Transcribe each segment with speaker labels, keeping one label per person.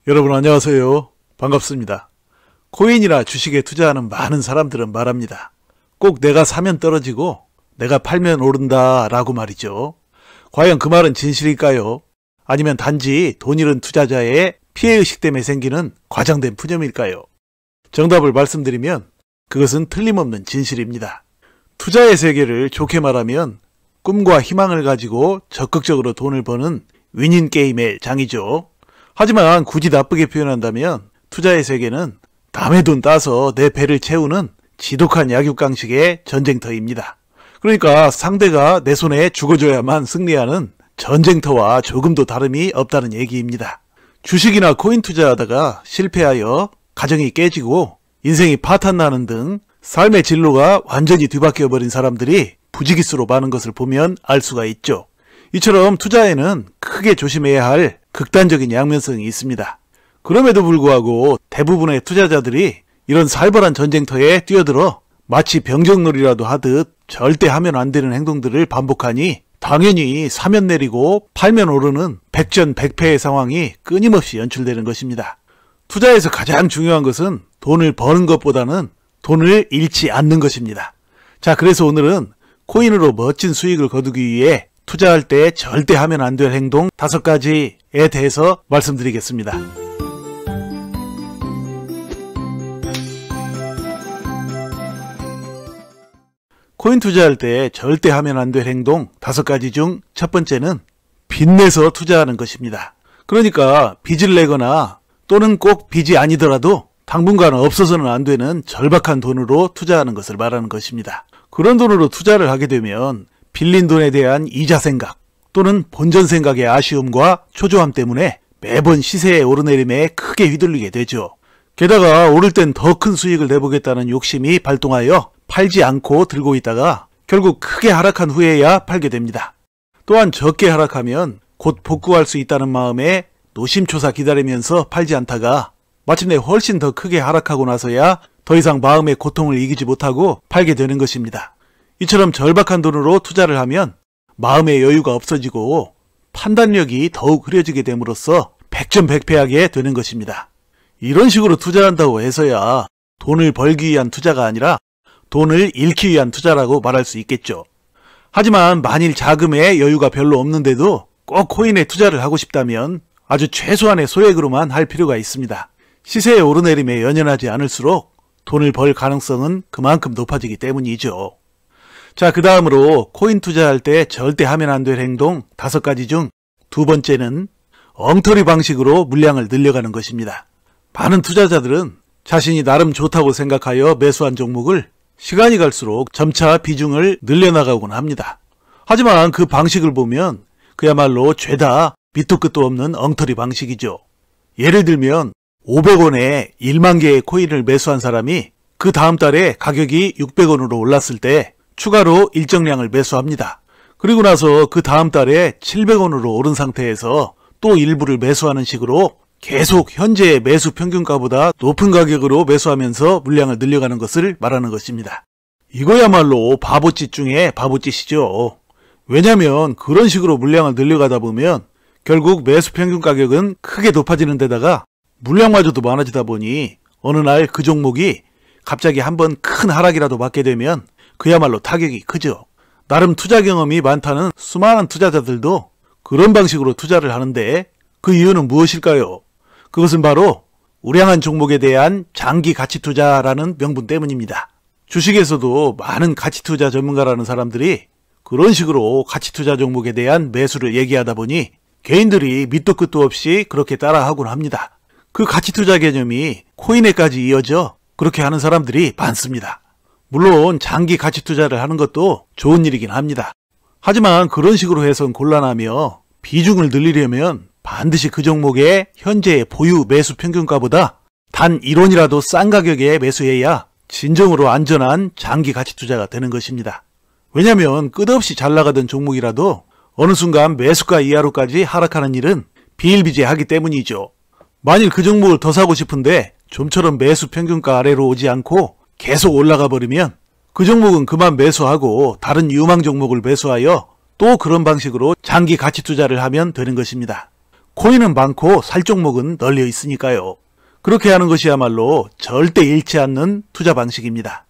Speaker 1: 여러분 안녕하세요. 반갑습니다. 코인이나 주식에 투자하는 많은 사람들은 말합니다. 꼭 내가 사면 떨어지고 내가 팔면 오른다 라고 말이죠. 과연 그 말은 진실일까요? 아니면 단지 돈 잃은 투자자의 피해의식 때문에 생기는 과장된 푸념일까요? 정답을 말씀드리면 그것은 틀림없는 진실입니다. 투자의 세계를 좋게 말하면 꿈과 희망을 가지고 적극적으로 돈을 버는 윈윈 게임의 장이죠. 하지만 굳이 나쁘게 표현한다면 투자의 세계는 남의 돈 따서 내 배를 채우는 지독한 약육강식의 전쟁터입니다. 그러니까 상대가 내 손에 죽어줘야만 승리하는 전쟁터와 조금도 다름이 없다는 얘기입니다. 주식이나 코인 투자하다가 실패하여 가정이 깨지고 인생이 파탄나는 등 삶의 진로가 완전히 뒤바뀌어 버린 사람들이 부지기수로 많은 것을 보면 알 수가 있죠. 이처럼 투자에는 크게 조심해야 할 극단적인 양면성이 있습니다. 그럼에도 불구하고 대부분의 투자자들이 이런 살벌한 전쟁터에 뛰어들어 마치 병정놀이라도 하듯 절대 하면 안 되는 행동들을 반복하니 당연히 사면 내리고 팔면 오르는 백전백패의 상황이 끊임없이 연출되는 것입니다. 투자에서 가장 중요한 것은 돈을 버는 것보다는 돈을 잃지 않는 것입니다. 자, 그래서 오늘은 코인으로 멋진 수익을 거두기 위해 투자할 때 절대 하면 안 될 행동 5가지에 대해서 말씀드리겠습니다. 코인 투자할 때 절대 하면 안 될 행동 5가지 중 첫 번째는 빚내서 투자하는 것입니다. 그러니까 빚을 내거나 또는 꼭 빚이 아니더라도 당분간 없어서는 안 되는 절박한 돈으로 투자하는 것을 말하는 것입니다. 그런 돈으로 투자를 하게 되면 빌린 돈에 대한 이자 생각 또는 본전 생각의 아쉬움과 초조함 때문에 매번 시세의 오르내림에 크게 휘둘리게 되죠. 게다가 오를 땐 더 큰 수익을 내보겠다는 욕심이 발동하여 팔지 않고 들고 있다가 결국 크게 하락한 후에야 팔게 됩니다. 또한 적게 하락하면 곧 복구할 수 있다는 마음에 노심초사 기다리면서 팔지 않다가 마침내 훨씬 더 크게 하락하고 나서야 더 이상 마음의 고통을 이기지 못하고 팔게 되는 것입니다. 이처럼 절박한 돈으로 투자를 하면 마음의 여유가 없어지고 판단력이 더욱 흐려지게 됨으로써 백전백패하게 되는 것입니다. 이런 식으로 투자한다고 해서야 돈을 벌기 위한 투자가 아니라 돈을 잃기 위한 투자라고 말할 수 있겠죠. 하지만 만일 자금에 여유가 별로 없는데도 꼭 코인에 투자를 하고 싶다면 아주 최소한의 소액으로만 할 필요가 있습니다. 시세의 오르내림에 연연하지 않을수록 돈을 벌 가능성은 그만큼 높아지기 때문이죠. 자, 그 다음으로 코인 투자할 때 절대 하면 안 될 행동 5가지 중 두 번째는 엉터리 방식으로 물량을 늘려가는 것입니다. 많은 투자자들은 자신이 나름 좋다고 생각하여 매수한 종목을 시간이 갈수록 점차 비중을 늘려나가곤 합니다. 하지만 그 방식을 보면 그야말로 죄다 밑도 끝도 없는 엉터리 방식이죠. 예를 들면 500원에 1만 개의 코인을 매수한 사람이 그 다음 달에 가격이 600원으로 올랐을 때 추가로 일정량을 매수합니다. 그리고 나서 그 다음 달에 700원으로 오른 상태에서 또 일부를 매수하는 식으로 계속 현재의 매수 평균가보다 높은 가격으로 매수하면서 물량을 늘려가는 것을 말하는 것입니다. 이거야말로 바보짓 중에 바보짓이죠. 왜냐하면 그런 식으로 물량을 늘려가다 보면 결국 매수 평균 가격은 크게 높아지는 데다가 물량마저도 많아지다 보니 어느 날 그 종목이 갑자기 한번 큰 하락이라도 맞게 되면 그야말로 타격이 크죠. 나름 투자 경험이 많다는 수많은 투자자들도 그런 방식으로 투자를 하는데 그 이유는 무엇일까요? 그것은 바로 우량한 종목에 대한 장기 가치 투자라는 명분 때문입니다. 주식에서도 많은 가치 투자 전문가라는 사람들이 그런 식으로 가치 투자 종목에 대한 매수를 얘기하다 보니 개인들이 밑도 끝도 없이 그렇게 따라하곤 합니다. 그 가치 투자 개념이 코인에까지 이어져 그렇게 하는 사람들이 많습니다. 물론 장기 가치 투자를 하는 것도 좋은 일이긴 합니다. 하지만 그런 식으로 해선 곤란하며 비중을 늘리려면 반드시 그 종목의 현재의 보유 매수 평균가보다 단 1원이라도 싼 가격에 매수해야 진정으로 안전한 장기 가치 투자가 되는 것입니다. 왜냐하면 끝없이 잘 나가던 종목이라도 어느 순간 매수가 이하로까지 하락하는 일은 비일비재하기 때문이죠. 만일 그 종목을 더 사고 싶은데 좀처럼 매수 평균가 아래로 오지 않고 계속 올라가 버리면 그 종목은 그만 매수하고 다른 유망 종목을 매수하여 또 그런 방식으로 장기 가치 투자를 하면 되는 것입니다. 코인은 많고 살 종목은 널려 있으니까요. 그렇게 하는 것이야말로 절대 잃지 않는 투자 방식입니다.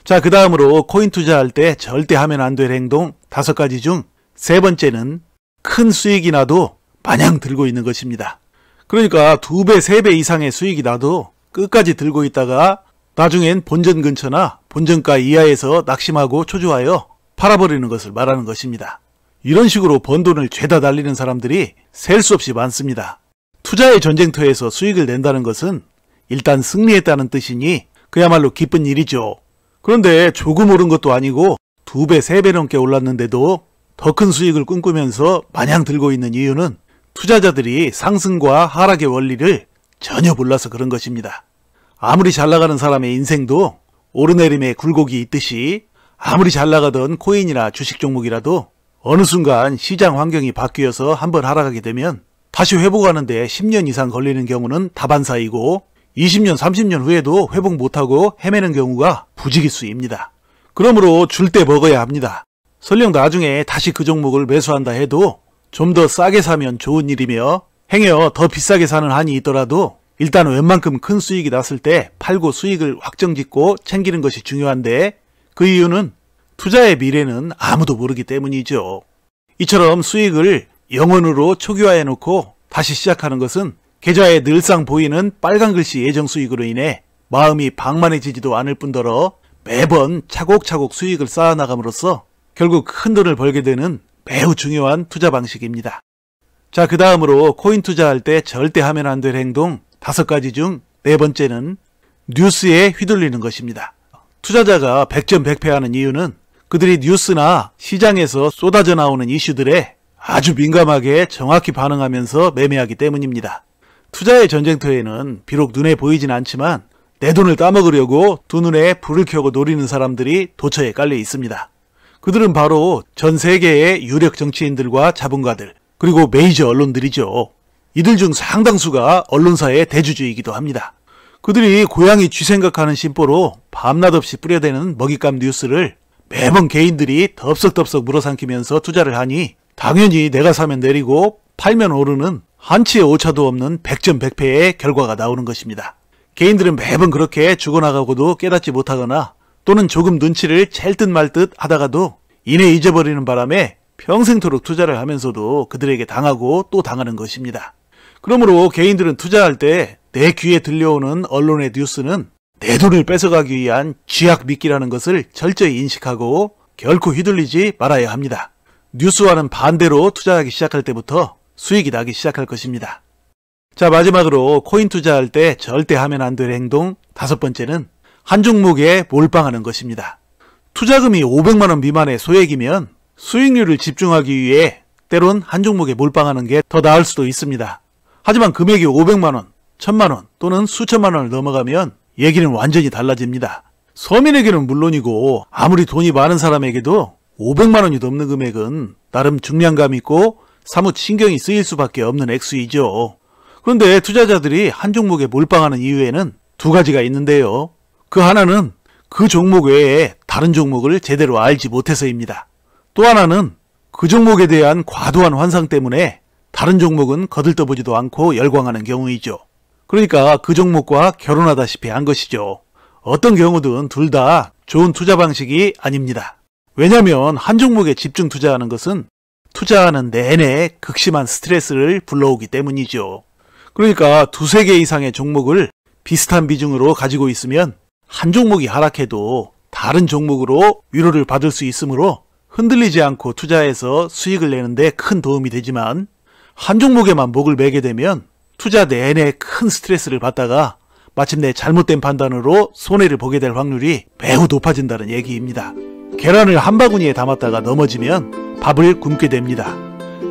Speaker 1: 자, 그 다음으로 코인 투자할 때 절대 하면 안 될 행동 5가지 중 세 번째는 큰 수익이 나도 마냥 들고 있는 것입니다. 그러니까 2배, 3배 이상의 수익이 나도 끝까지 들고 있다가 나중엔 본전 근처나 본전가 이하에서 낙심하고 초조하여 팔아버리는 것을 말하는 것입니다. 이런 식으로 번 돈을 죄다 날리는 사람들이 셀 수 없이 많습니다. 투자의 전쟁터에서 수익을 낸다는 것은 일단 승리했다는 뜻이니 그야말로 기쁜 일이죠. 그런데 조금 오른 것도 아니고 2배, 3배 넘게 올랐는데도 더 큰 수익을 꿈꾸면서 마냥 들고 있는 이유는 투자자들이 상승과 하락의 원리를 전혀 몰라서 그런 것입니다. 아무리 잘 나가는 사람의 인생도 오르내림의 굴곡이 있듯이 아무리 잘 나가던 코인이나 주식 종목이라도 어느 순간 시장 환경이 바뀌어서 한번 하락하게 되면 다시 회복하는데 10년 이상 걸리는 경우는 다반사이고 20년, 30년 후에도 회복 못하고 헤매는 경우가 부지기수입니다. 그러므로 줄 때 먹어야 합니다. 설령 나중에 다시 그 종목을 매수한다 해도 좀 더 싸게 사면 좋은 일이며 행여 더 비싸게 사는 한이 있더라도 일단 웬만큼 큰 수익이 났을 때 팔고 수익을 확정짓고 챙기는 것이 중요한데 그 이유는 투자의 미래는 아무도 모르기 때문이죠. 이처럼 수익을 영원으로 초기화해 놓고 다시 시작하는 것은 계좌에 늘상 보이는 빨간 글씨 예정 수익으로 인해 마음이 방만해지지도 않을 뿐더러 매번 차곡차곡 수익을 쌓아나감으로써 결국 큰 돈을 벌게 되는 매우 중요한 투자 방식입니다. 자, 그 다음으로 코인 투자할 때 절대 하면 안 될 행동 5가지 중 4번째는 뉴스에 휘둘리는 것입니다. 투자자가 백전백패하는 이유는 그들이 뉴스나 시장에서 쏟아져 나오는 이슈들에 아주 민감하게 정확히 반응하면서 매매하기 때문입니다. 투자의 전쟁터에는 비록 눈에 보이진 않지만 내 돈을 따먹으려고 두 눈에 불을 켜고 노리는 사람들이 도처에 깔려 있습니다. 그들은 바로 전 세계의 유력 정치인들과 자본가들 그리고 메이저 언론들이죠. 이들 중 상당수가 언론사의 대주주이기도 합니다. 그들이 고양이 쥐 생각하는 심보로 밤낮 없이 뿌려대는 먹잇감 뉴스를 매번 개인들이 덥석덥석 물어삼키면서 투자를 하니 당연히 내가 사면 내리고 팔면 오르는 한치의 오차도 없는 백전백패의 결과가 나오는 것입니다. 개인들은 매번 그렇게 죽어나가고도 깨닫지 못하거나 또는 조금 눈치를 챌 듯 말 듯 하다가도 이내 잊어버리는 바람에 평생토록 투자를 하면서도 그들에게 당하고 또 당하는 것입니다. 그러므로 개인들은 투자할 때 내 귀에 들려오는 언론의 뉴스는 내 돈을 뺏어가기 위한 쥐약 미끼라는 것을 철저히 인식하고 결코 휘둘리지 말아야 합니다. 뉴스와는 반대로 투자하기 시작할 때부터 수익이 나기 시작할 것입니다. 자, 마지막으로 코인 투자할 때 절대 하면 안 될 행동 5번째는 한 종목에 몰빵하는 것입니다. 투자금이 500만원 미만의 소액이면 수익률을 집중하기 위해 때론 한 종목에 몰빵하는 게 더 나을 수도 있습니다. 하지만 금액이 500만원, 1000만원 또는 수천만원을 넘어가면 얘기는 완전히 달라집니다. 서민에게는 물론이고 아무리 돈이 많은 사람에게도 500만원이 넘는 금액은 나름 중량감 있고 사뭇 신경이 쓰일 수밖에 없는 액수이죠. 그런데 투자자들이 한 종목에 몰빵하는 이유에는 2가지가 있는데요. 그 하나는 그 종목 외에 다른 종목을 제대로 알지 못해서입니다. 또 하나는 그 종목에 대한 과도한 환상 때문에 다른 종목은 거들떠보지도 않고 열광하는 경우이죠. 그러니까 그 종목과 결혼하다시피 한 것이죠. 어떤 경우든 둘 다 좋은 투자 방식이 아닙니다. 왜냐하면 한 종목에 집중 투자하는 것은 투자하는 내내 극심한 스트레스를 불러오기 때문이죠. 그러니까 2-3개 이상의 종목을 비슷한 비중으로 가지고 있으면 한 종목이 하락해도 다른 종목으로 위로를 받을 수 있으므로 흔들리지 않고 투자해서 수익을 내는데 큰 도움이 되지만 한 종목에만 목을 매게 되면 투자 내내 큰 스트레스를 받다가 마침내 잘못된 판단으로 손해를 보게 될 확률이 매우 높아진다는 얘기입니다. 계란을 한 바구니에 담았다가 넘어지면 밥을 굶게 됩니다.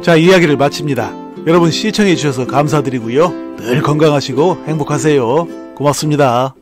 Speaker 1: 자, 이야기를 마칩니다. 여러분 시청해 주셔서 감사드리고요. 늘 건강하시고 행복하세요. 고맙습니다.